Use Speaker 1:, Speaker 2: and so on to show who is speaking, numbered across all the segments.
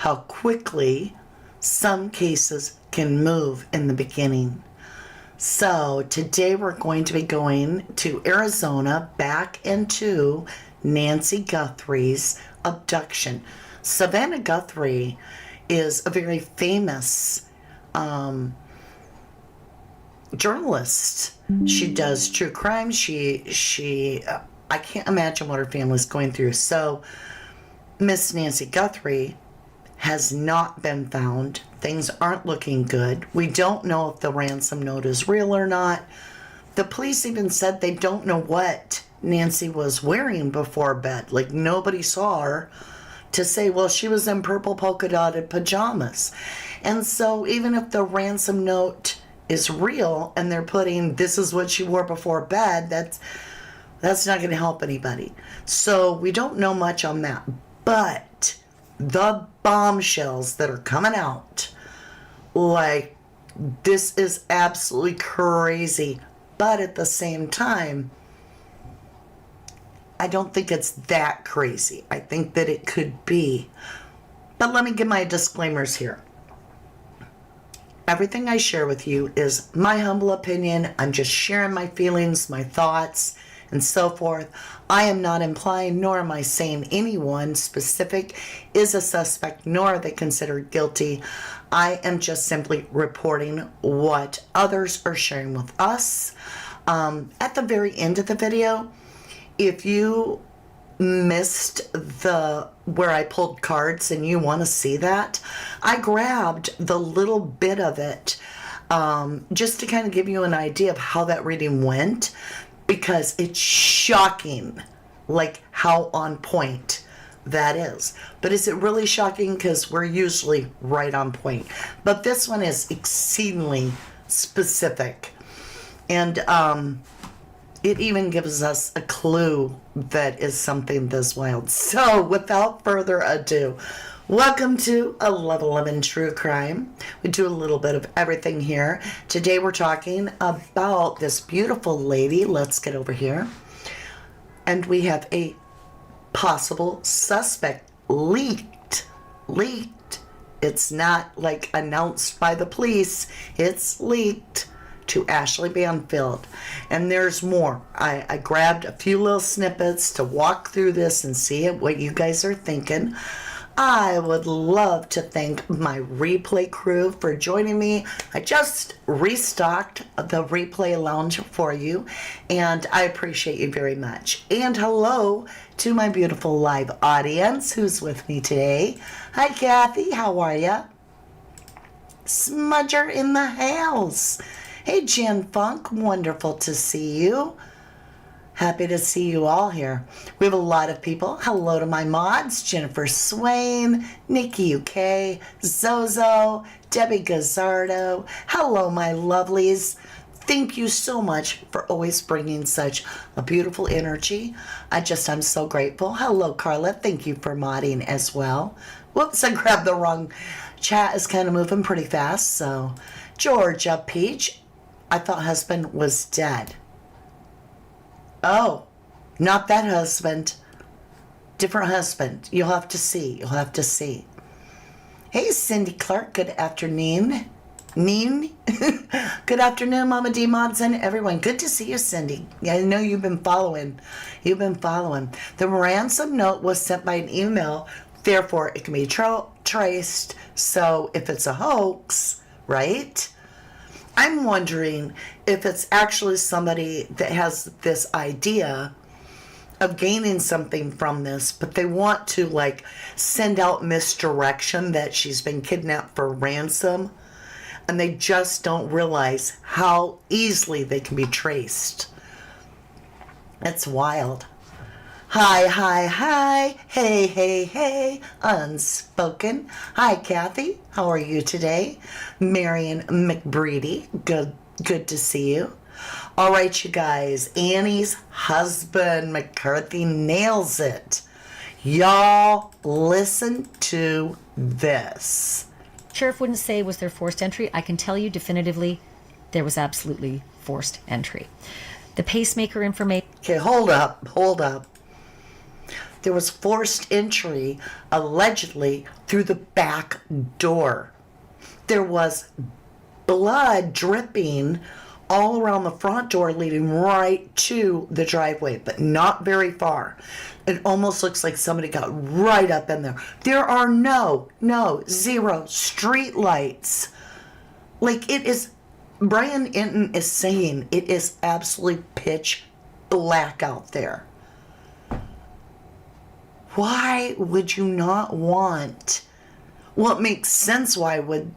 Speaker 1: how quickly some cases can move in the beginning. So today we're going to be going to Arizona, back into Nancy Guthrie's abduction. Savannah Guthrie is a very famous journalist. She does true crime. I can't imagine what her family's going through. So Miss Nancy Guthrie has not been found. Things aren't looking good. We don't know if the ransom note is real or not. The police even said they don't know what Nancy was wearing before bed. Like, nobody saw her to say, well, she was in purple polka dotted pajamas. And so even if the ransom note is real and they're putting this is what she wore before bed, that's not going to help anybody. So we don't know much on that. But the bombshells that are coming out, like, this is absolutely crazy. But at the same time, I don't think it's that crazy. I think that it could be. But let me give my disclaimers here. Everything I share with you is my humble opinion. I'm just sharing my feelings, my thoughts, and so forth. I am not implying, nor am I saying anyone specific is a suspect, nor are they considered guilty. I am just simply reporting what others are sharing with us. At the very end of the video, if you missed where I pulled cards and you want to see that, I grabbed the little bit of it just to kind of give you an idea of how that reading went, because it's shocking, like, how on point that is. But is it really shocking? Because we're usually right on point. But this one is exceedingly specific. And it even gives us a clue that is something this wild. So without further ado, welcome to a Level 11 True Crime. We do a little bit of everything here. Today we're talking about this beautiful lady. Let's get over here. And we have a possible suspect leaked. It's not like announced by the police. It's leaked to Ashley Banfield. And there's more. I grabbed a few little snippets to walk through this and see what you guys are thinking. I would love to thank my replay crew for joining me. I just restocked the replay lounge for you, and I appreciate you very much. And hello to my beautiful live audience who's with me today. Hi, Kathy. How are ya? Smudger in the house. Hey, Jen Funk. Wonderful to see you. Happy to see you all here. We have a lot of people. Hello to my mods, Jennifer Swain, Nikki UK, Zozo, Debbie Gazzardo. Hello, my lovelies. Thank you so much for always bringing such a beautiful energy. I'm so grateful. Hello, Carla. Thank you for modding as well. Whoops, I grabbed the wrong. Chat is kind of moving pretty fast. So, Georgia Peach, I thought husband was dead. Oh, not that husband. Different husband. You'll have to see. Hey, Cindy Clark. Good afternoon. Good afternoon, Mama D Mods and everyone. Good to see you, Cindy. I know you've been following. The ransom note was sent by an email. Therefore, it can be traced. So if it's a hoax, right? I'm wondering if it's actually somebody that has this idea of gaining something from this, but they want to, like, send out misdirection that she's been kidnapped for ransom, and they just don't realize how easily they can be traced. It's wild. Hi. Hey. Unspoken. Hi, Kathy. How are you today? Marion McBreedy. Good to see you. All right, you guys. Annie's husband, McCarthy, nails it. Y'all, listen to this.
Speaker 2: Sheriff wouldn't say was there forced entry. I can tell you definitively there was absolutely forced entry. The pacemaker information...
Speaker 1: Okay, hold up. there was forced entry, allegedly, through the back door. There was blood dripping all around the front door leading right to the driveway, but not very far. It almost looks like somebody got right up in there. There are zero street lights. Like, it is, Brian Enton is saying it is absolutely pitch black out there. Why would you not want, well, it makes sense why would,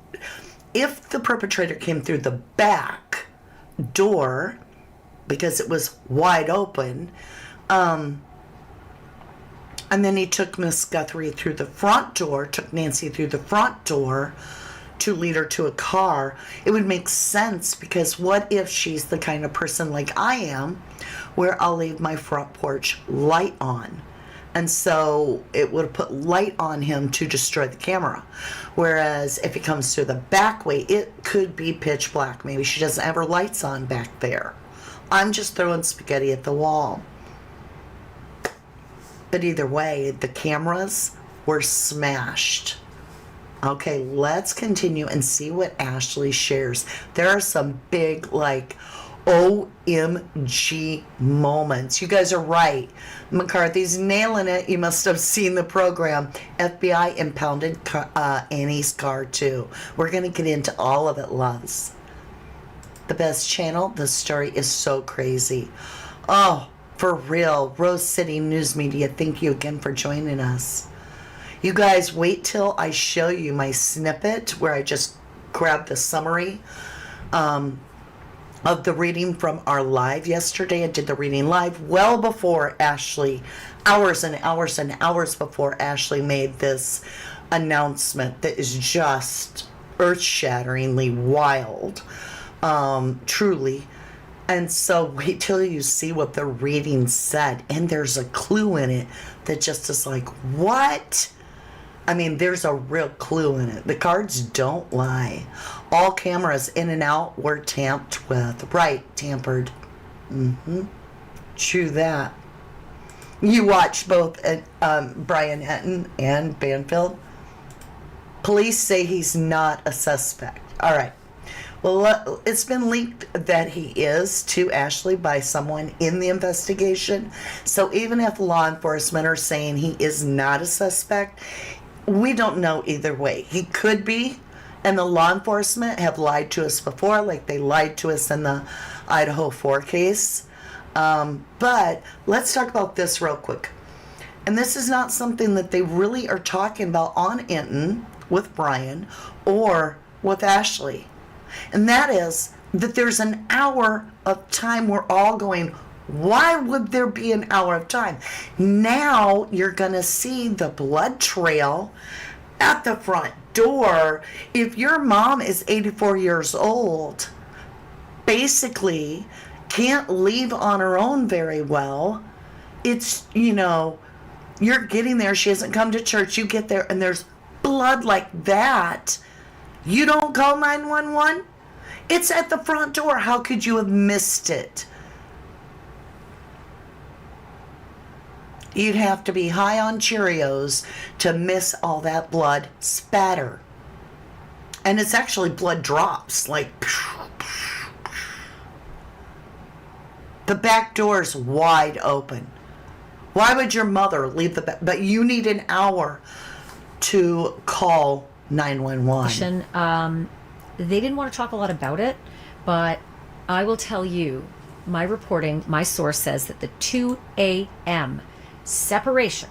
Speaker 1: if the perpetrator came through the back door, because it was wide open, and then he took Miss Guthrie through the front door, took Nancy through the front door to lead her to a car, it would make sense, because what if she's the kind of person like I am, where I'll leave my front porch light on? And so it would have put light on him to destroy the camera. Whereas if he comes through the back way, it could be pitch black. Maybe she doesn't have her lights on back there. I'm just throwing spaghetti at the wall. But either way, the cameras were smashed. Okay, let's continue and see what Ashley shares. There are some big, like, OMG moments. You guys are right. McCarthy's nailing it. You must have seen the program. FBI impounded Annie's car too. We're going to get into all of it, loves. The best channel. The story is so crazy. Oh, for real. Rose City News Media, thank you again for joining us. You guys, wait till I show you my snippet where I just grabbed the summary of the reading from our live yesterday. I did the reading live well before Ashley, hours and hours and hours before Ashley made this announcement that is just earth-shatteringly wild, truly. And so wait till you see what the reading said. And there's a clue in it that just is like, what? I mean, there's a real clue in it. The cards don't lie. All cameras in and out were tamped with. Right, tampered. True that. You watched both Brian Enton and Banfield. Police say he's not a suspect. All right. Well, it's been leaked that he is to Ashley by someone in the investigation. So even if law enforcement are saying he is not a suspect, we don't know either way. He could be, and the law enforcement have lied to us before, like they lied to us in the Idaho 4 case. But let's talk about this real quick. And this is not something that they really are talking about on Enton with Brian or with Ashley. And that is that there's an hour of time we're all going, why would there be an hour of time? Now you're going to see the blood trail at the front door. If your mom is 84 years old, basically can't leave on her own very well, it's, you know, you're getting there. She hasn't come to church. You get there and there's blood like that. You don't call 911? It's at the front door. How could you have missed it? You'd have to be high on Cheerios to miss all that blood spatter. And it's actually blood drops. Like, the back door's wide open. Why would your mother leave the back? But you need an hour to call 911.
Speaker 2: They didn't want to talk a lot about it, but I will tell you, my reporting, my source says that the 2 a.m. separation,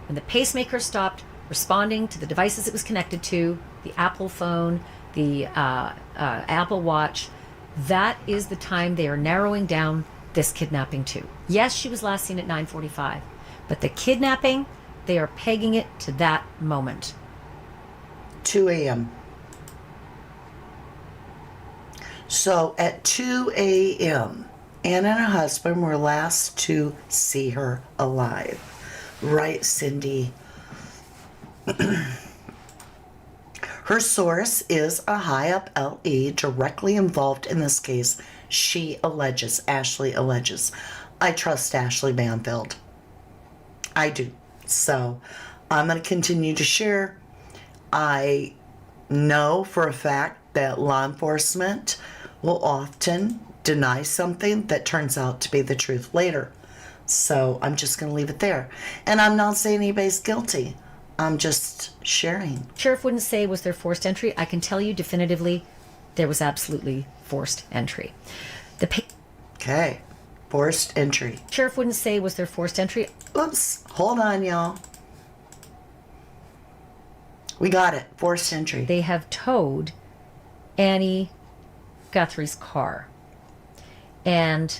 Speaker 2: when the pacemaker stopped responding to the devices it was connected to, the Apple phone, the Apple Watch, that is the time they are narrowing down this kidnapping to. Yes, she was last seen at 9:45, but the kidnapping, they are pegging it to that moment.
Speaker 1: 2 a.m. So at 2 a.m., Anna and her husband were last to see her alive. Right, Cindy? Her source is a high-up LE directly involved in this case. She alleges, Ashley alleges. I trust Ashley Banfield. I do. So I'm going to continue to share. I know for a fact that law enforcement will often deny something that turns out to be the truth later. So I'm just going to leave it there. And I'm not saying anybody's guilty. I'm just sharing.
Speaker 2: Sheriff wouldn't say was there forced entry. I can tell you definitively there was absolutely forced entry.
Speaker 1: Okay. Forced entry.
Speaker 2: Sheriff wouldn't say was there forced entry.
Speaker 1: Oops. Hold on, y'all. We got it. Forced entry.
Speaker 2: They have towed Annie Guthrie's car. And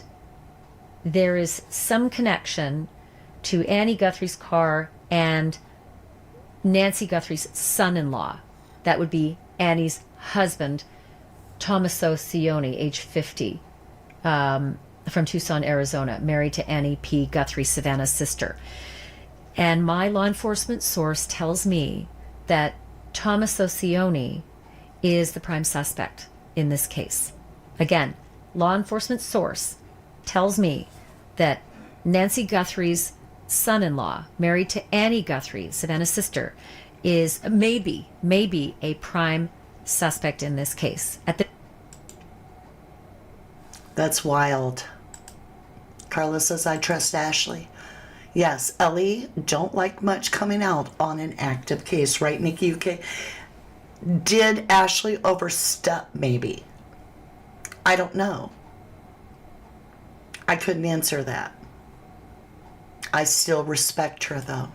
Speaker 2: there is some connection to Annie Guthrie's car and Nancy Guthrie's son-in-law. That would be Annie's husband, Tommaso Cioni, age 50, from Tucson, Arizona, married to Annie P. Guthrie, Savannah's sister. And my law enforcement source tells me that Tommaso Cioni is the prime suspect in this case. Again, law enforcement source tells me that Nancy Guthrie's son-in-law, married to Annie Guthrie, Savannah's sister, is maybe a prime suspect in this case.
Speaker 1: That's wild. Carla says, I trust Ashley. Yes, Ellie don't like much coming out on an active case, right, Nikki UK? Did Ashley overstep, maybe? I don't know. I couldn't answer that. I still respect her, though.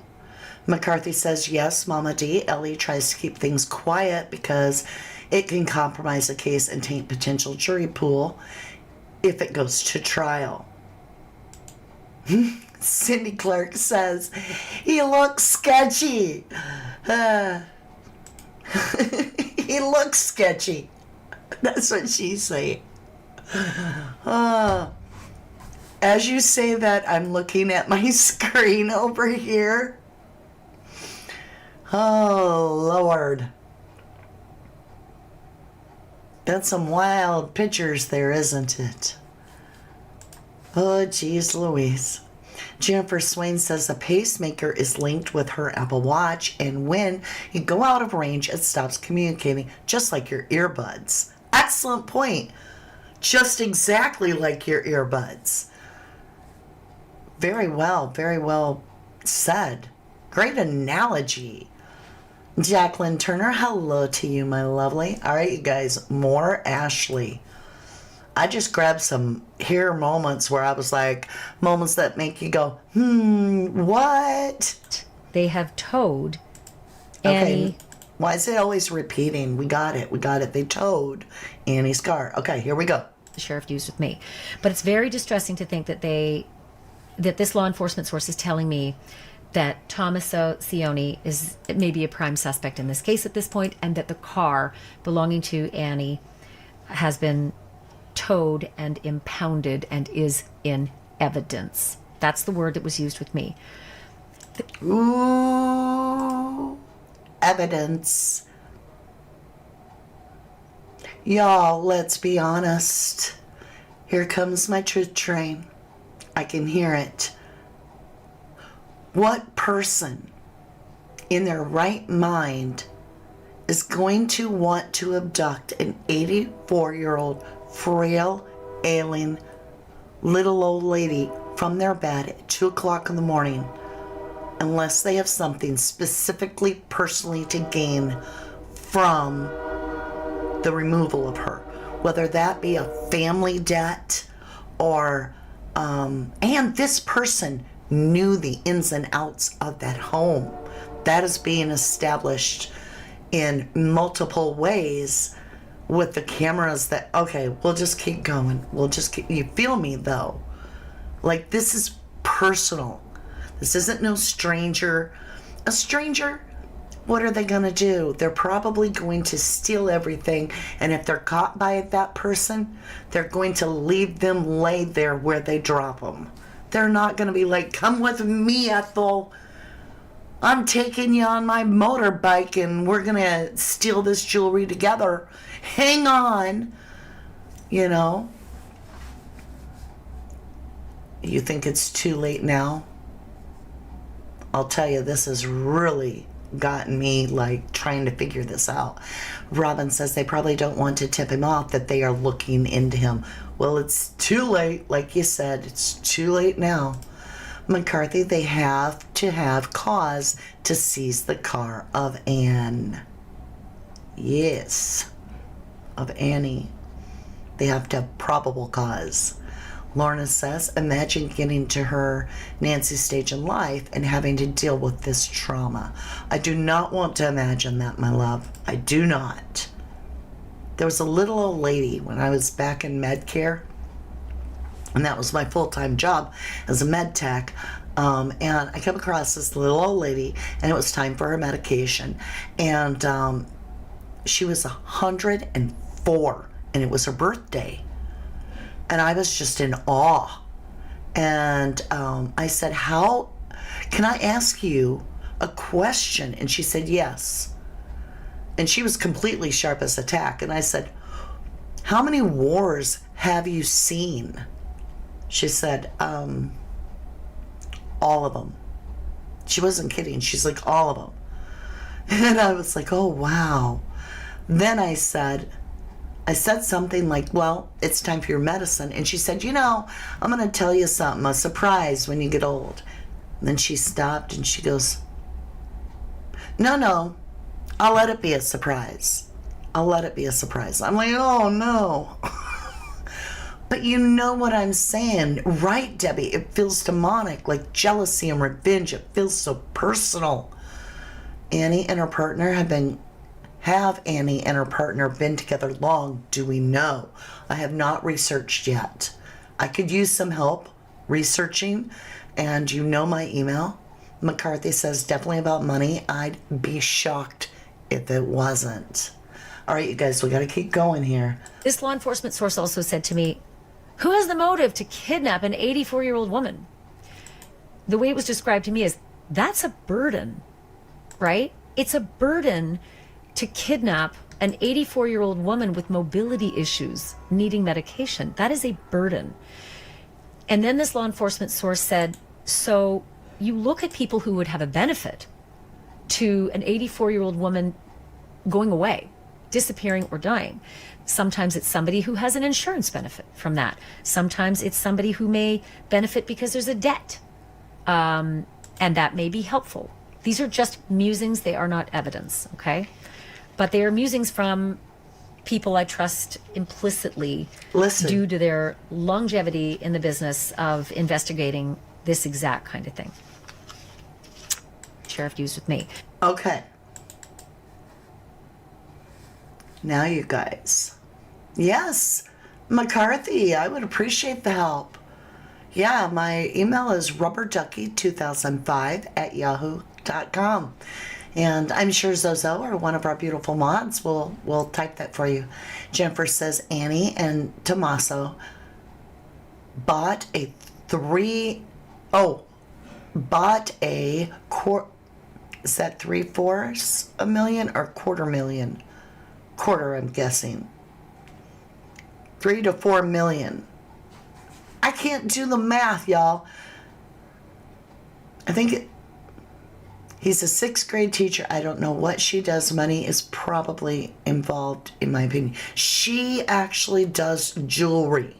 Speaker 1: McCarthy says, yes, Mama D. Ellie tries to keep things quiet because it can compromise a case and taint potential jury pool if it goes to trial. Cindy Clark says, he looks sketchy. He looks sketchy. That's what she's saying. As you say that, I'm looking at my screen over here. Oh, Lord. That's some wild pictures there, isn't it? Oh, geez Louise. Jennifer Swain says the pacemaker is linked with her Apple Watch, and when you go out of range, it stops communicating, just like your earbuds. Excellent point. Just exactly like your earbuds. Very well said. Great analogy. Jacqueline Turner, hello to you, my lovely. All right, you guys, more Ashley. I just grabbed some here moments where I was like, moments that make you go, what?
Speaker 2: They have towed Annie.
Speaker 1: Okay. Why is it always repeating? We got it. They towed Annie's car. Okay, here we go.
Speaker 2: The sheriff used with me. But it's very distressing to think that this law enforcement source is telling me that Tommaso Cioni is maybe a prime suspect in this case at this point, and that the car belonging to Annie has been towed and impounded and is in evidence. That's the word that was used with me.
Speaker 1: Ooh, evidence. Y'all, let's be honest. Here comes my truth train. I can hear it. What person in their right mind is going to want to abduct an 84-year-old frail, ailing, little old lady from their bed at 2 o'clock in the morning unless they have something specifically personally to gain from the removal of her, whether that be a family debt or and this person knew the ins and outs of that home. That is being established in multiple ways with the cameras that, okay, we'll just keep going. You feel me though? Like, this is personal. This isn't no stranger. A stranger, what are they going to do? They're probably going to steal everything. And if they're caught by that person, they're going to leave them laid there where they drop them. They're not going to be like, come with me, Ethel. I'm taking you on my motorbike and we're going to steal this jewelry together. Hang on. You know? You think it's too late now? I'll tell you, this has really gotten me like trying to figure this out. Robin says they probably don't want to tip him off that they are looking into him. Well, it's too late. Like you said, it's too late now. McCarthy, they have to have cause to seize the car of Anne. Yes, of Annie. They have to have probable cause. Lorna says, imagine getting to her Nancy's stage in life and having to deal with this trauma. I do not want to imagine that, my love. I do not. There was a little old lady when I was back in med care, and that was my full-time job as a med tech. And I came across this little old lady, and it was time for her medication. And she was 104, and it was her birthday. And I was just in awe. And I said, how, can I ask you a question? And she said, yes. And she was completely sharp as a tack. And I said, how many wars have you seen? She said, all of them. She wasn't kidding. She's like, all of them. And I was like, oh, wow. Then I said something like, well, it's time for your medicine. And she said, you know, I'm going to tell you something, a surprise when you get old. And then she stopped and she goes, no, I'll let it be a surprise. I'll let it be a surprise. I'm like, oh, no. But you know what I'm saying, right, Debbie? It feels demonic, like jealousy and revenge. It feels so personal. Annie and her partner have Annie and her partner been together long? Do we know? I have not researched yet. I could use some help researching, and you know my email. McCarthy says definitely about money. I'd be shocked if it wasn't. All right, you guys, we got to keep going here.
Speaker 2: This law enforcement source also said to me, who has the motive to kidnap an 84-year-old woman? The way it was described to me is, that's a burden, right? It's a burden to kidnap an 84-year-old woman with mobility issues needing medication. That is a burden. And then this law enforcement source said, so you look at people who would have a benefit to an 84-year-old woman going away, disappearing or dying. Sometimes it's somebody who has an insurance benefit from that. Sometimes it's somebody who may benefit because there's a debt, and that may be helpful. These are just musings. They are not evidence, okay? But they are musings from people I trust implicitly.
Speaker 1: Listen.
Speaker 2: Due to their longevity in the business of investigating this exact kind of thing. Sheriff used with me.
Speaker 1: Okay. Now you guys. Yes, McCarthy, I would appreciate the help. Yeah, my email is rubberducky2005@yahoo.com. And I'm sure Zozo or one of our beautiful mods will type that for you. Jennifer says Annie and Tommaso bought a is that 3/4 a million or 250,000? Quarter, I'm guessing. 3 to 4 million. I can't do the math, y'all. I think he's a 6th grade teacher. I don't know what she does. Money is probably involved, in my opinion. She actually does jewelry.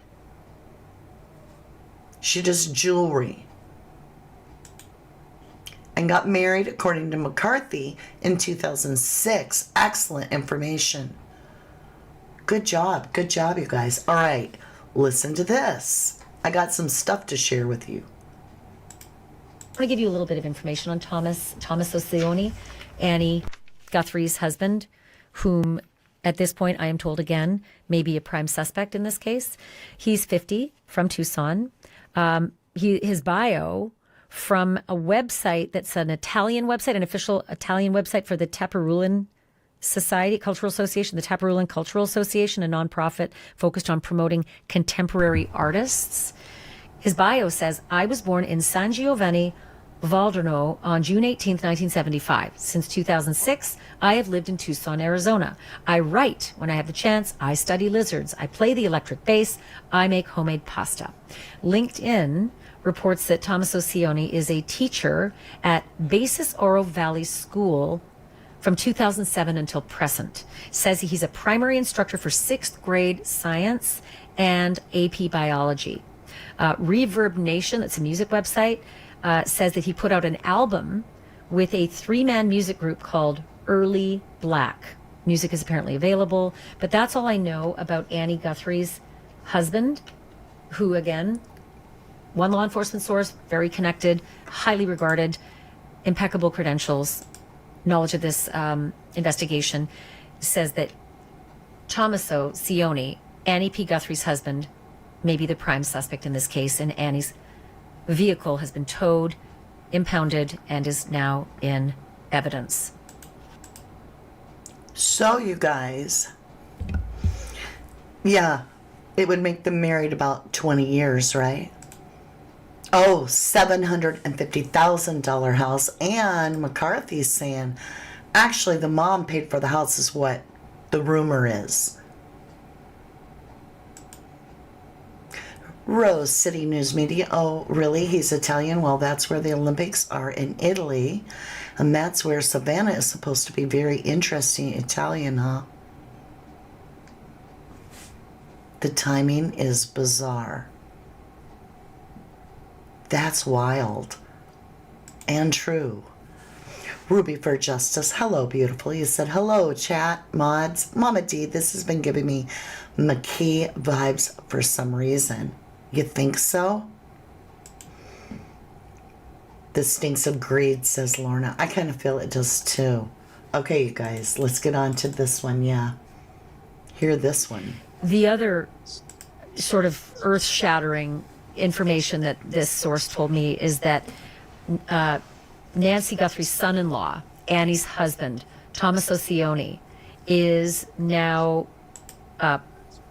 Speaker 1: She does jewelry. And got married, according to McCarthy, in 2006. Excellent information. Good job, you guys. All right, listen to this. I got some stuff to share with you.
Speaker 2: I'm going to give you a little bit of information on Thomas Osioni, Annie Guthrie's husband, whom at this point I am told again may be a prime suspect in this case. He's 50, from Tucson. His bio from a website that's an Italian website, an official Italian website for the Taparulan Society, Cultural Association, the Taparulan Cultural Association, a nonprofit focused on promoting contemporary artists. His bio says, I was born in San Giovanni, Valderno on June 18th, 1975. Since 2006, I have lived in Tucson, Arizona. I write when I have the chance. I study lizards. I play the electric bass. I make homemade pasta. LinkedIn reports that Thomas Ocioni is a teacher at Basis Oro Valley School from 2007 until present. Says he's a primary instructor for 6th grade science and AP biology. Reverb Nation, that's a music website, says that he put out an album with a 3-man music group called Early Black. Music is apparently available, but that's all I know about Annie Guthrie's husband, who, again, one law enforcement source, very connected, highly regarded, impeccable credentials, knowledge of this investigation, says that Tommaso Cioni, Annie P. Guthrie's husband, may be the prime suspect in this case, and Annie's vehicle has been towed, impounded, and is now in evidence.
Speaker 1: So, you guys, yeah, it would make them married about 20 years, right? Oh, $750,000 house. And McCarthy's saying, actually, the mom paid for the house is what the rumor is. Rose City News Media. Oh, really? He's Italian? Well, that's where the Olympics are, in Italy. And that's where Savannah is supposed to be. Very interesting. Italian, huh? The timing is bizarre. That's wild. And true. Ruby for Justice. Hello, beautiful. You said, hello, chat, mods. Mama D, this has been giving me McKee vibes for some reason. You think so? This stinks of greed, says Lorna. I kind of feel it does too. Okay, you guys, let's get on to this one. Yeah. Hear this one.
Speaker 2: The other sort of earth-shattering information that this source told me is that Nancy Guthrie's son-in-law, Annie's husband, Thomas Ocioni, is now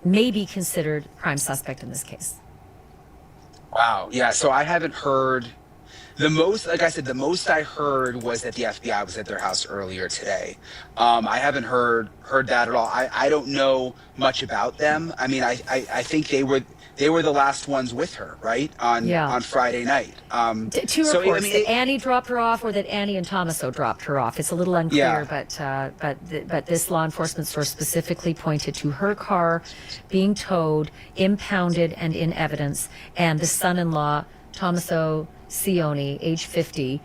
Speaker 2: maybe considered prime suspect in this case.
Speaker 3: Wow. Yeah. So I haven't heard the most. Like I said, the most I heard was that the FBI was at their house earlier today. I haven't heard that at all. I don't know much about them. I mean, I think they were the last ones with her, right? On Friday night.
Speaker 2: Two reports, that Annie dropped her off, or that Annie and Tommaso dropped her off. It's a little unclear, but this law enforcement source specifically pointed to her car being towed, impounded, and in evidence, and the son-in-law, Tommaso Cioni, age 50,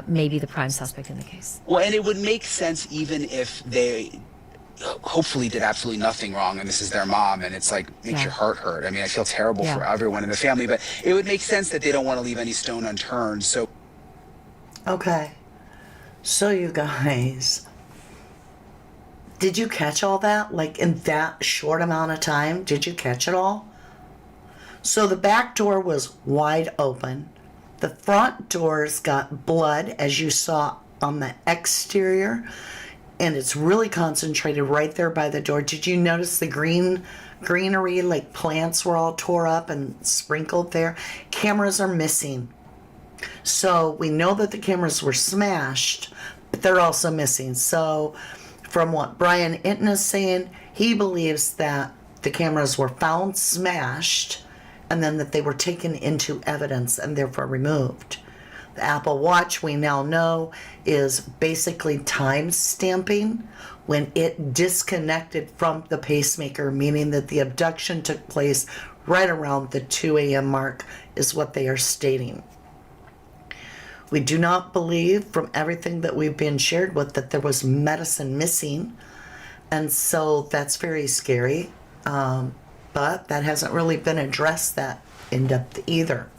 Speaker 2: may be the prime suspect in the case.
Speaker 3: Well, and it would make sense even if they hopefully did absolutely nothing wrong and this is their mom, and it's like makes your heart hurt. I mean, I feel terrible for everyone in the family, but it would make sense that they don't want to leave any stone unturned. So
Speaker 1: okay, so you guys, did you catch all that? Like, in that short amount of time, did you catch it all? So the back door was wide open. The front doors got blood, as you saw on the exterior, and it's really concentrated right there by the door. Did you notice the greenery, like plants were all tore up and sprinkled there? Cameras are missing. So we know that the cameras were smashed, but they're also missing. So from what Brian Inton is saying, he believes that the cameras were found smashed and then that they were taken into evidence and therefore removed. The Apple Watch, we now know, is basically time stamping when it disconnected from the pacemaker, meaning that the abduction took place right around the 2 a.m. mark, is what they are stating. We do not believe, from everything that we've been shared with, that there was medicine missing, and so that's very scary, but that hasn't really been addressed that in depth either.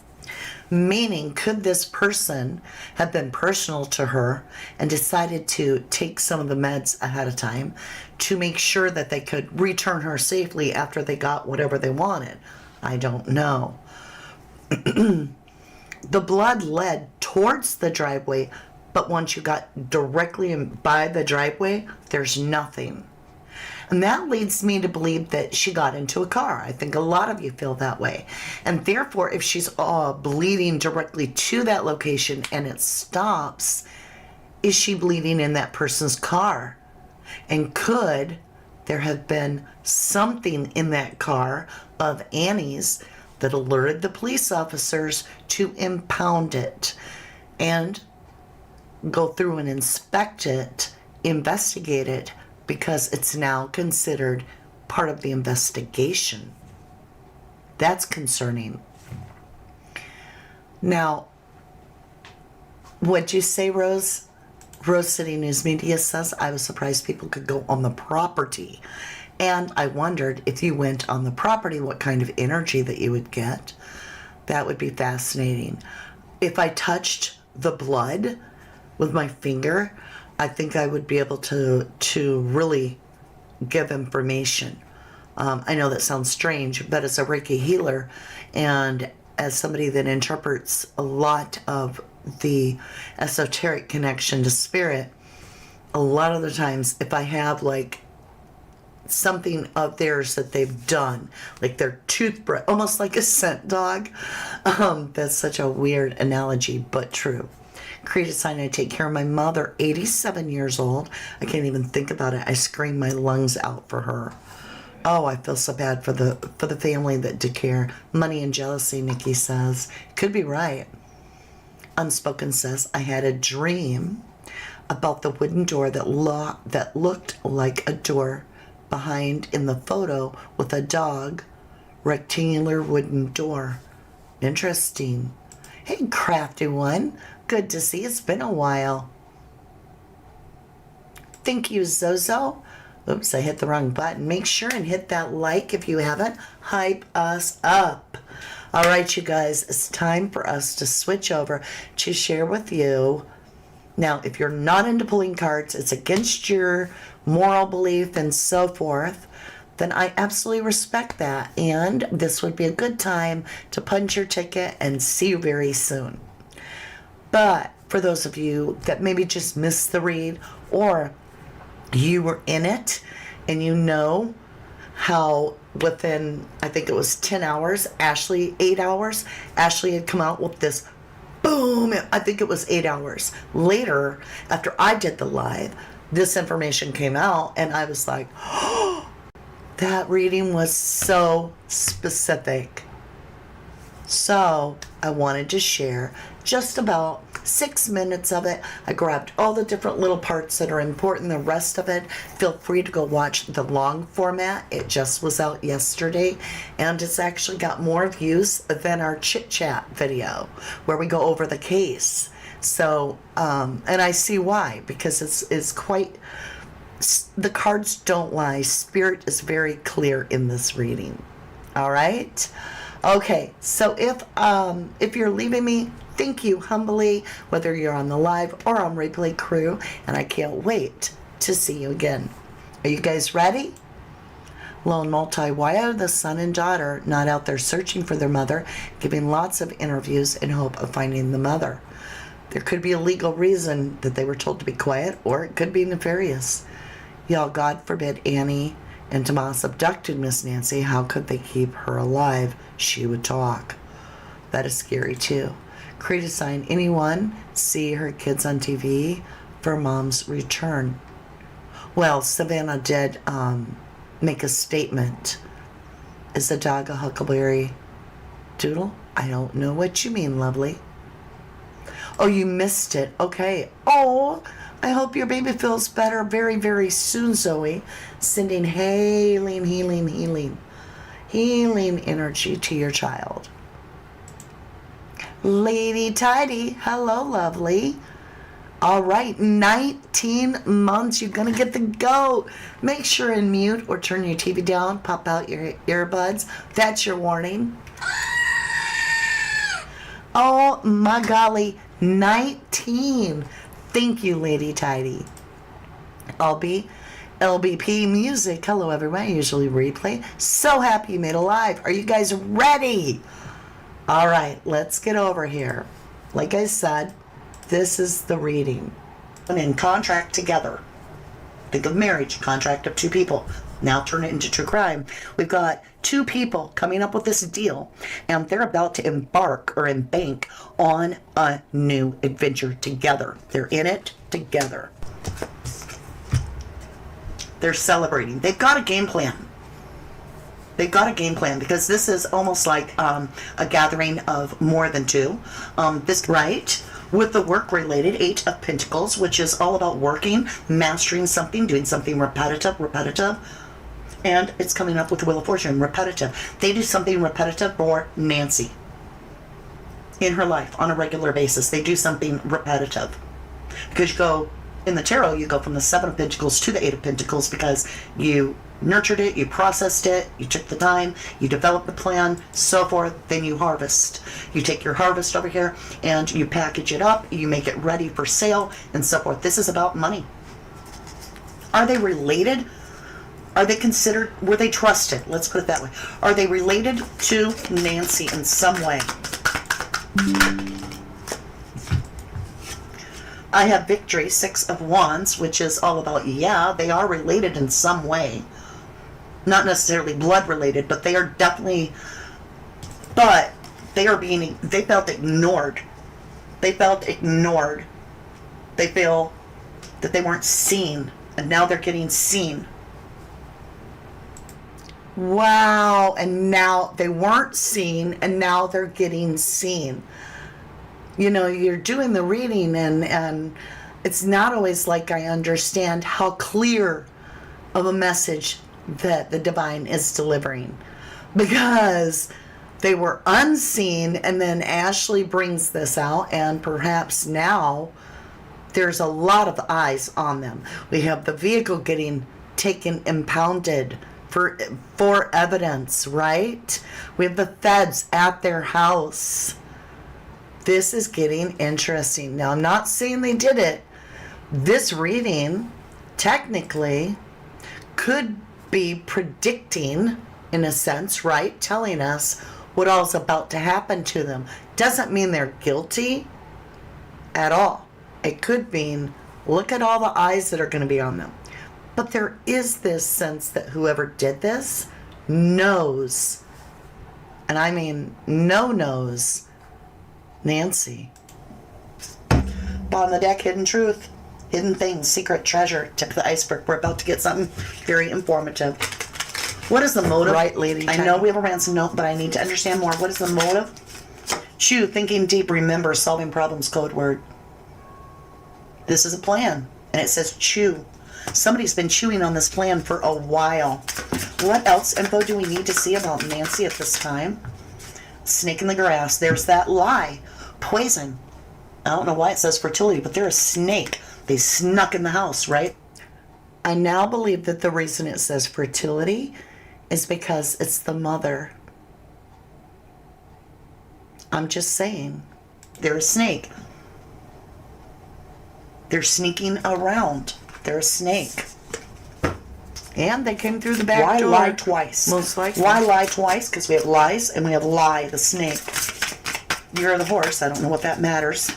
Speaker 1: Meaning, could this person have been personal to her and decided to take some of the meds ahead of time to make sure that they could return her safely after they got whatever they wanted? I don't know. The blood led towards the driveway, but once you got directly by the driveway, there's nothing. And that leads me to believe that she got into a car. I think a lot of you feel that way. And therefore, if she's bleeding directly to that location and it stops, is she bleeding in that person's car? And could there have been something in that car of Annie's that alerted the police officers to impound it and go through and inspect it, investigate it, because it's now considered part of the investigation. That's concerning. Now, what'd you say, Rose? Rose City News Media says, I was surprised people could go on the property. And I wondered if you went on the property, what kind of energy that you would get. That would be fascinating. If I touched the blood with my finger, I think I would be able to really give information. I know that sounds strange, but as a Reiki healer and as somebody that interprets a lot of the esoteric connection to spirit, a lot of the times if I have like something of theirs that they've done, like their toothbrush, almost like a scent dog. That's such a weird analogy, but true. Create a sign. I take care of my mother, 87 years old. I can't even think about it. I scream my lungs out for her. Oh, I feel so bad for the family that did care. Money and jealousy, Nikki says. Could be right. Unspoken says, I had a dream about the wooden door that looked like a door behind in the photo with a dog, rectangular wooden door. Interesting. Hey, crafty one. Good to see you. It's been a while. Thank you, Zozo. Oops, I hit the wrong button. Make sure and hit that like if you haven't. Hype us up. All right, you guys, it's time for us to switch over to share with you. Now, if you're not into pulling cards, it's against your moral belief and so forth, then I absolutely respect that. And this would be a good time to punch your ticket and see you very soon. But for those of you that maybe just missed the read, or you were in it and you know how within, I think it was 10 hours, 8 hours, Ashley had come out with this boom. I think it was 8 hours later after I did the live, this information came out and I was like, oh, that reading was so specific. So I wanted to share just about 6 minutes of it. I grabbed all the different little parts that are important. The rest of it, feel free to go watch the long format. It just was out yesterday, and it's actually got more views than our chit chat video where we go over the case. So, and I see why, because it's quite, the cards don't lie. Spirit is very clear in this reading. All right. Okay, so if you're leaving me, thank you humbly, whether you're on the live or on replay crew, and I can't wait to see you again. Are you guys ready? Lone multi, why are the son and daughter not out there searching for their mother, giving lots of interviews in hope of finding the mother? There could be a legal reason that they were told to be quiet, or it could be nefarious. Y'all, God forbid Annie and Tomas abducted Miss Nancy. How could they keep her alive? She would talk. That is scary too. Create a sign. Anyone see her kids on TV for mom's return? Well, Savannah did make a statement. Is the dog a huckleberry doodle? I don't know what you mean, lovely. Oh, you missed it. Okay. Oh, I hope your baby feels better very, very soon, Zoe. Sending healing energy to your child. Lady Tidy, hello, lovely. All right, 19 months. You're going to get the goat. Make sure and mute or turn your TV down. Pop out your earbuds. That's your warning. Oh, my golly, 19. Thank you, Lady Tidy. LBP Music. Hello, everyone. I usually replay. So happy you made a live. Are you guys ready? All right, let's get over here. Like I said, this is the reading. In contract together. Think of marriage, contract of two people. Now turn it into true crime. We've got two people coming up with this deal, and they're about to embark or embank on a new adventure together. They're in it together. They're celebrating. They've got a game plan. They've got a game plan because this is almost like a gathering of more than two. This right with the work related Eight of Pentacles, which is all about working, mastering something, doing something repetitive, and it's coming up with the Wheel of Fortune, repetitive. They do something repetitive for Nancy in her life on a regular basis. They do something repetitive because you go in the tarot, you go from the Seven of Pentacles to the Eight of Pentacles because you nurtured it, you processed it, you took the time, you developed the plan, so forth, then you harvest. You take your harvest over here and you package it up, you make it ready for sale, and so forth. This is about money. Are they related? Are they considered, were they trusted? Let's put it that way. Are they related to Nancy in some way? I have Victory, Six of Wands, which is all about, yeah, they are related in some way. Not necessarily blood related, but they are definitely, but they are being, they felt ignored. They felt ignored. They feel that they weren't seen, and now they're getting seen. Wow, and now they weren't seen, and now they're getting seen. You know, you're doing the reading, and it's not always like I understand how clear of a message that the divine is delivering, because they were unseen, and then Ashley brings this out, and perhaps now there's a lot of eyes on them. We have the vehicle getting taken, impounded for evidence, right? We have the feds at their house. This is getting interesting. Now, I'm not saying they did it. This reading technically could be predicting, in a sense, right? Telling us what all's about to happen to them. Doesn't mean they're guilty at all. It could mean, look at all the eyes that are going to be on them. But there is this sense that whoever did this knows, and I mean knows Nancy. Bottom of the deck, hidden truth, hidden things, secret treasure, tip of the iceberg. We're about to get something very informative. What is the motive? Right, lady. I know we have a ransom note, but I need to understand more. What is the motive? Chew, thinking deep, remember, solving problems, code word. This is a plan, and it says chew. Somebody's been chewing on this plan for a while. What else info do we need to see about Nancy at this time? Snake in the grass. There's that lie. Poison. I don't know why it says fertility, but they're a snake. They snuck in the house, right? I now believe that the reason it says fertility is because it's the mother. I'm just saying. They're a snake. They're sneaking around. They're a snake. And they came through the back door. Why lie twice? Most likely. Why lie twice? Because we have lies and we have lie, the snake. You're the horse. I don't know what that matters.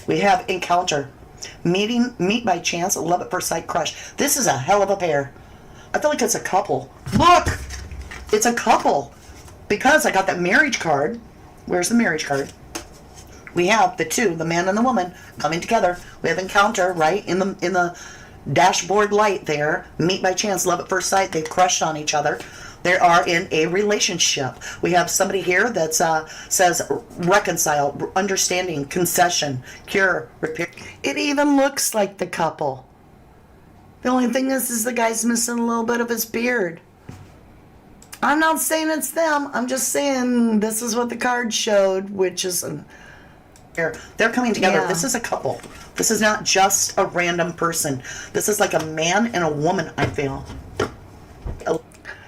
Speaker 1: We have encounter. Meet by chance, love at first sight, crush. This is a hell of a pair. I feel like it's a couple. Look! It's a couple. Because I got that marriage card. Where's the marriage card? We have the two, the man and the woman, coming together. We have encounter, right? In the dashboard light there. Meet by chance, love at first sight. They've crushed on each other. They are in a relationship. We have somebody here that says reconcile, understanding, concession, cure, repair. It even looks like the couple. The only thing is the guy's missing a little bit of his beard. I'm not saying it's them. I'm just saying this is what the card showed, which is... They're coming together. Yeah. This is a couple. This is not just a random person. This is like a man and a woman, I feel.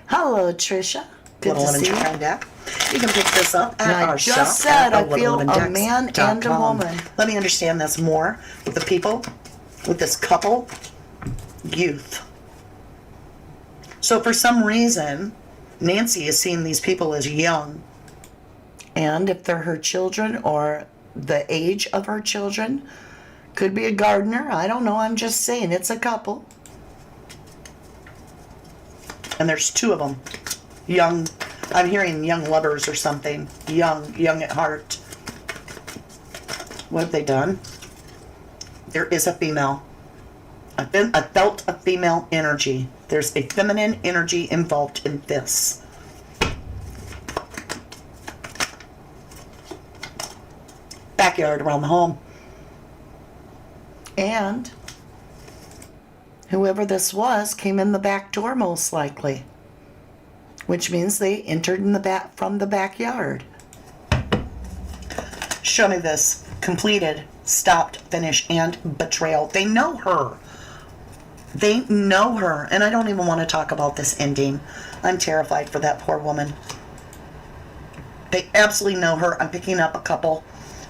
Speaker 1: Hello, Tricia. Good to see you. You can pick this up at our shop. I just said I feel a man and a woman. Let me understand this more with the people, with this couple. Youth. So for some reason, Nancy is seeing these people as young. And if they're her children or the age of her children, could be a gardener. I don't know. I'm just saying it's a couple. And there's two of them. Young. I'm hearing young lovers or something. Young at heart. What have they done? There is a female. I felt a female energy. There's a feminine energy involved in this. Backyard around the home. And whoever this was came in the back door most likely, which means they entered in the back from the backyard. Show me this. Completed, stopped, finish, and betrayal. They know her. They know her. And I don't even want to talk about this ending. I'm terrified for that poor woman. They absolutely know her. I'm picking up a couple.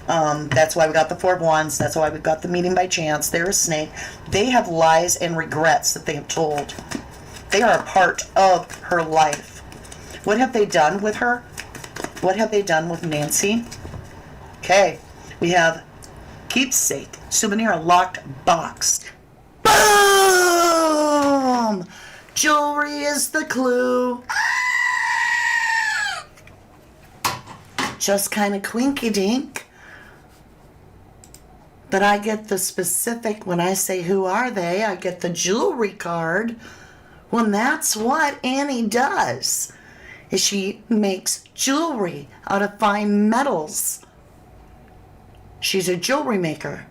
Speaker 1: That's why we got the Four of Wands. That's why we got the meeting by chance. They're a snake. They have lies and regrets that they have told. They are a part of her life. What have they done with her? What have they done with Nancy? Okay, we have keepsake, souvenir, locked box. Boom! Jewelry is the clue. Just kind of quinky dink. But I get the specific, when I say who are they, I get the jewelry card. Well, that's what Annie does. Is she makes jewelry out of fine metals. She's a jewelry maker.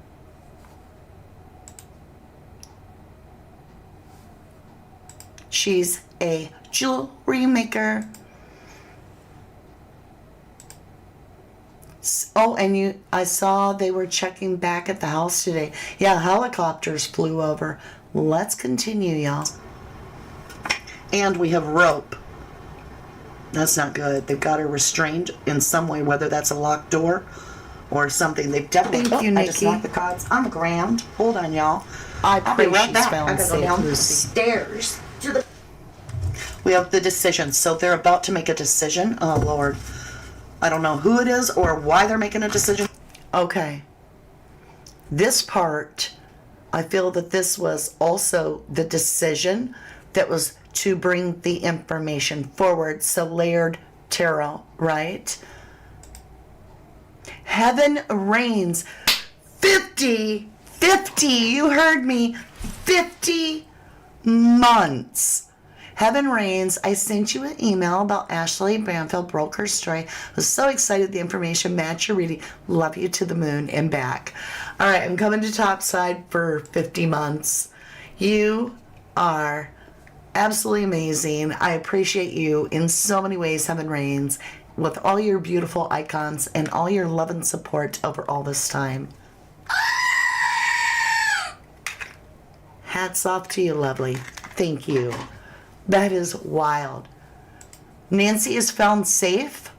Speaker 1: She's a jewelry maker. Oh, and I saw they were checking back at the house today. Yeah, helicopters flew over. Let's continue, y'all. And we have rope. That's not good. They've got her restrained in some way, whether that's a locked door or something. They've definitely. Thank you, Nikki. I just knocked the cards. I'm grand. Hold on, y'all. I'll pray right she's found I gotta go down the stairs to the. We have the decision. So they're about to make a decision. Oh Lord, I don't know who it is or why they're making a decision. Okay. This part, I feel that this was also the decision that was to bring the information forward. So layered tarot, right? Heaven reigns. 50, you heard me, 50 months. Heaven reigns. I sent you an email about Ashley Banfield, broke her story. I was so excited the information matched your reading. Love you to the moon and back. All right, I'm coming to topside for 50 months. You are absolutely amazing. I appreciate you in so many ways, Heaven reigns, with all your beautiful icons and all your love and support over all this time. Hats off to you, lovely. Thank you. That is wild. Nancy is found safe?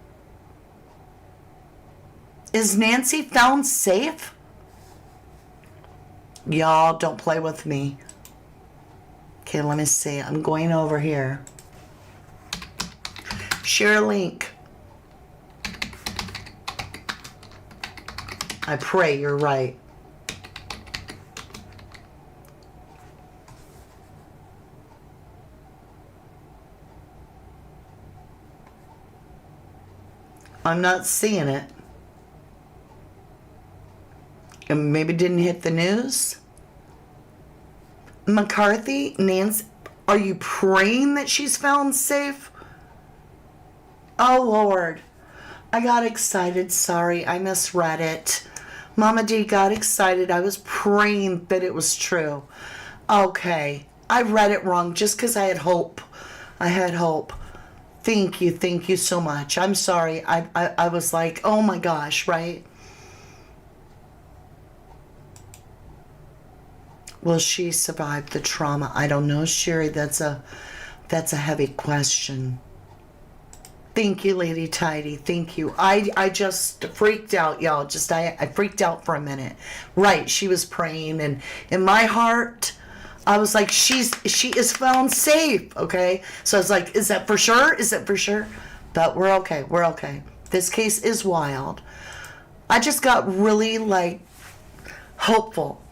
Speaker 1: Is Nancy found safe? Y'all, don't play with me. Okay, let me see. I'm going over here. Share a link. I pray you're right. I'm not seeing it. And maybe didn't hit the news. McCarthy, Nancy, are you praying that she's found safe? Oh, Lord. I got excited. Sorry, I misread it. Mama D got excited. I was praying that it was true. Okay. I read it wrong just because I had hope. I had hope. Thank you so much. I'm sorry. I was like, oh my gosh, right? Will she survive the trauma? I don't know, Sherry. That's a heavy question. Thank you, Lady Tidy. Thank you. I just freaked out, y'all. I freaked out for a minute. Right, she was praying, and in my heart, I was like, she is found safe, okay? So I was like, is that for sure? Is that for sure? But we're okay. We're okay. This case is wild. I just got really, like, hopeful.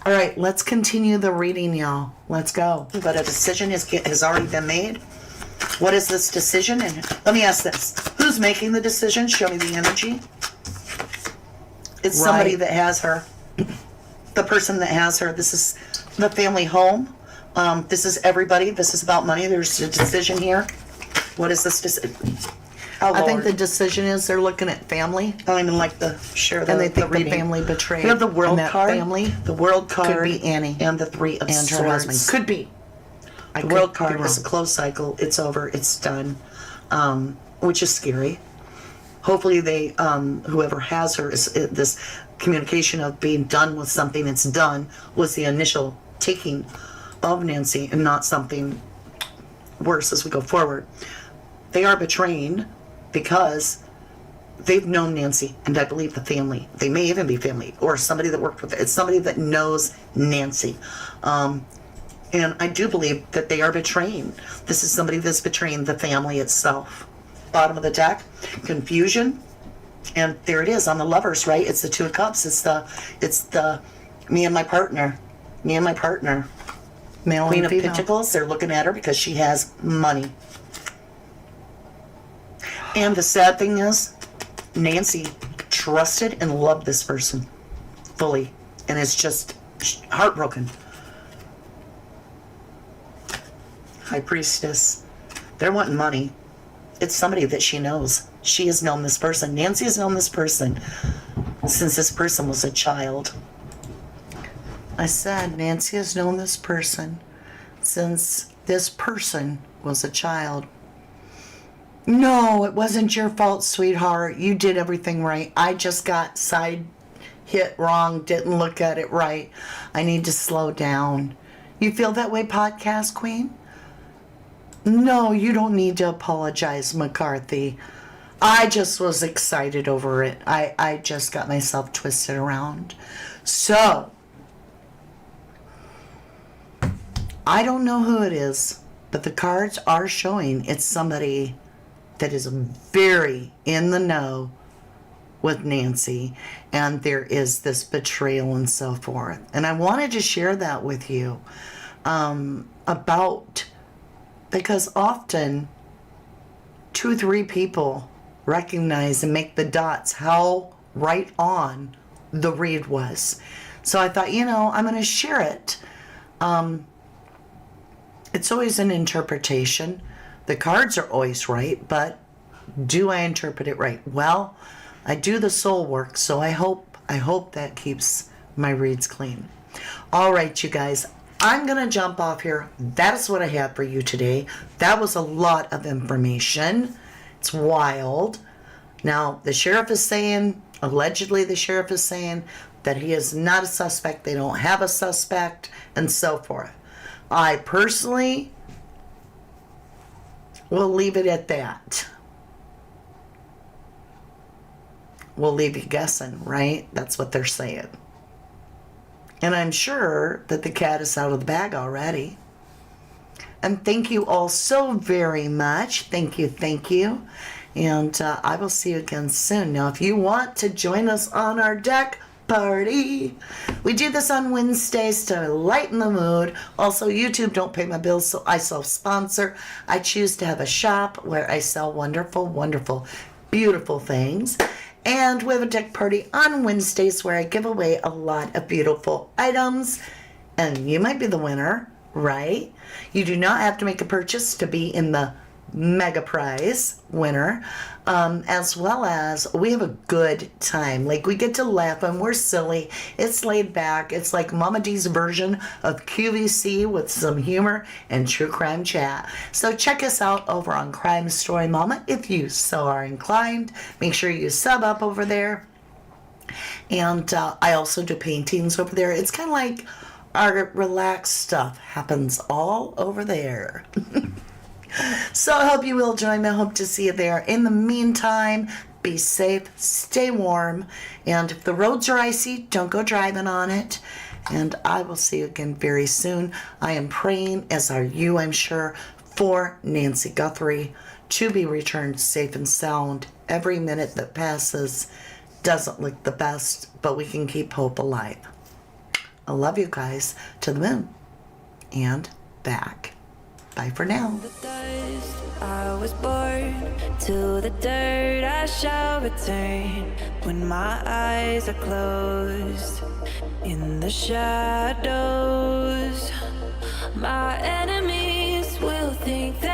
Speaker 1: All right, let's continue the reading, y'all. Let's go. But a decision has already been made. What is this decision? And let me ask this. Who's making the decision? Show me the energy. It's somebody that has her. The person that has her. This the family home. This is everybody. This is about money. There's a decision here. What is this decision?
Speaker 4: Oh,
Speaker 1: I think
Speaker 4: Lord.
Speaker 1: the decision is they're looking at family.
Speaker 4: I don't even like the share the
Speaker 1: And they think the
Speaker 4: reading.
Speaker 1: family betrayed.
Speaker 4: We have the world
Speaker 1: and that
Speaker 4: card.
Speaker 1: family
Speaker 4: The world card
Speaker 1: could be Annie
Speaker 4: and the three of
Speaker 1: and her
Speaker 4: swords.
Speaker 1: husband.
Speaker 4: Could be.
Speaker 1: The
Speaker 4: could
Speaker 1: world
Speaker 4: be
Speaker 1: card is a
Speaker 4: wrong.
Speaker 1: closed cycle. It's over. It's done, which is scary. Hopefully, they whoever has her is this communication of being done with something. It's done was the initial taking of Nancy, and not something worse as we go forward. They are betraying because they've known Nancy, and I believe the family. They may even be family or somebody that worked with it. It's somebody that knows Nancy. And I do believe that they are betraying. This is somebody that's betraying the family itself. Bottom of the deck, confusion. And there it is on the lovers, right? It's the Two of Cups. It's the me and my partner. Me and my partner.
Speaker 4: Male
Speaker 1: Queen
Speaker 4: and
Speaker 1: of
Speaker 4: female.
Speaker 1: Pentacles, they're looking at her because she has money. And the sad thing is, Nancy trusted and loved this person fully. And is just heartbroken. High Priestess. They're wanting money. It's somebody that she knows. She has known this person. Nancy has known this person since this person was a child. I said Nancy has known this person since this person was a child. No, it wasn't your fault, sweetheart. You did everything right. I just got side hit wrong, didn't look at it right. I need to slow down. You feel that way, podcast queen? No, you don't need to apologize, McCarthy. I just was excited over it. I just got myself twisted around. So, I don't know who it is, but the cards are showing it's somebody that is very in the know with Nancy, and there is this betrayal and so forth. And I wanted to share that with you because often 2 or 3 people recognize and make the dots how right on the read was. So I thought, I'm going to share it. It's always an interpretation. The cards are always right, but do I interpret it right? Well, I do the soul work, so I hope that keeps my reads clean. All right, you guys, I'm going to jump off here. That is what I have for you today. That was a lot of information. It's wild. Now, the sheriff is saying, allegedly the sheriff is saying that he is not a suspect. They don't have a suspect and so forth. I personally will leave it at that. We'll leave you guessing, right? That's what they're saying. And I'm sure that the cat is out of the bag already. And thank you all so very much. Thank you. And I will see you again soon. Now, if you want to join us on our deck party, we do this on Wednesdays to lighten the mood. Also, YouTube don't pay my bills, so I self-sponsor. I choose to have a shop where I sell wonderful, wonderful, beautiful things. And we have a deck party on Wednesdays where I give away a lot of beautiful items. And you might be the winner, right? You do not have to make a purchase to be in the mega prize winner, as well as we have a good time. Like, we get to laugh and we're silly. It's laid back. It's like Mama D's version of QVC with some humor and true crime chat. So check us out over on Crime Story Mama if you so are inclined. Make sure you sub up over there. And I also do paintings over there. It's kind of like our relaxed stuff happens all over there. So I hope you will join me. I hope to see you there. In the meantime, be safe, stay warm, and if the roads are icy, don't go driving on it. And I will see you again very soon. I am praying, as are you, I'm sure, for Nancy Guthrie to be returned safe and sound. Every minute that passes doesn't look the best, but we can keep hope alive. I love you guys. To the moon and back. Bye for now.
Speaker 5: The dust I was born, to the dirt I shall return when my eyes are closed. In the shadows, my enemies will think that